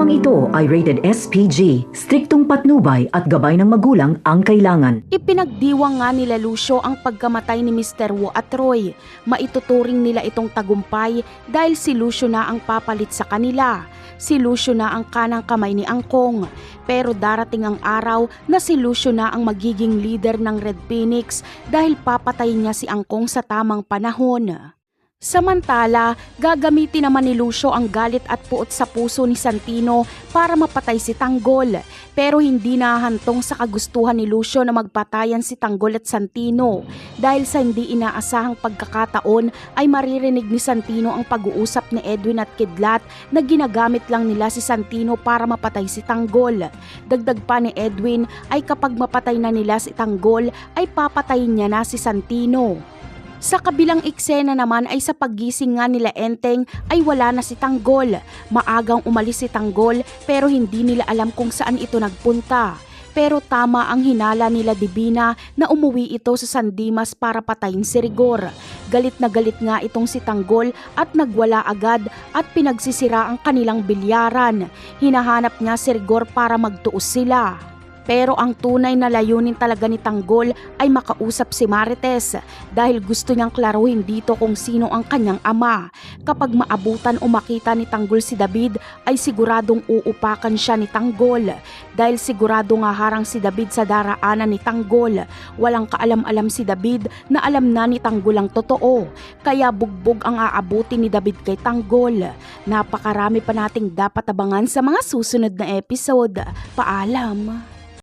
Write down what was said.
Programang ito ay rated SPG, striktong patnubay at gabay ng magulang ang kailangan. Ipinagdiwang nga nila Lucio ang pagkamatay ni Mr. Wu at Roy. Maituturing nila itong tagumpay dahil si Lucio na ang papalit sa kanila. Si Lucio na ang kanang kamay ni Angkong. Pero darating ang araw na si Lucio na ang magiging leader ng Red Phoenix dahil papatayin niya si Angkong sa tamang panahon. Samantala, gagamitin naman ni Lucio ang galit at puot sa puso ni Santino para mapatay si Tanggol. Pero hindi nahantong sa kagustuhan ni Lucio na magpatayan si Tanggol at Santino. Dahil sa hindi inaasahang pagkakataon ay maririnig ni Santino ang pag-uusap ni Edwin at Kidlat na ginagamit lang nila si Santino para mapatay si Tanggol. Dagdag pa ni Edwin ay kapag mapatay na nila si Tanggol ay papatayin niya na si Santino. Sa kabilang eksena naman ay sa paggising nga nila Enteng ay wala na si Tanggol. Maagang umalis si Tanggol pero hindi nila alam kung saan ito nagpunta. Pero tama ang hinala nila Divina na umuwi ito sa San Dimas para patayin si Rigor. Galit na galit nga itong si Tanggol at nagwala agad at pinagsisira ang kanilang bilyaran. Hinahanap niya si Rigor para magtuos sila. Pero ang tunay na layunin talaga ni Tanggol ay makausap si Marites dahil gusto niyang klaruhin dito kung sino ang kanyang ama. Kapag maabutan o makita ni Tanggol si David ay siguradong uupakan siya ni Tanggol dahil sigurado nga harang si David sa daraanan ni Tanggol. Walang kaalam-alam si David na alam na ni Tanggol ang totoo, kaya bugbog ang aabuti ni David kay Tanggol. Napakarami pa nating dapat abangan sa mga susunod na episode. Paalam!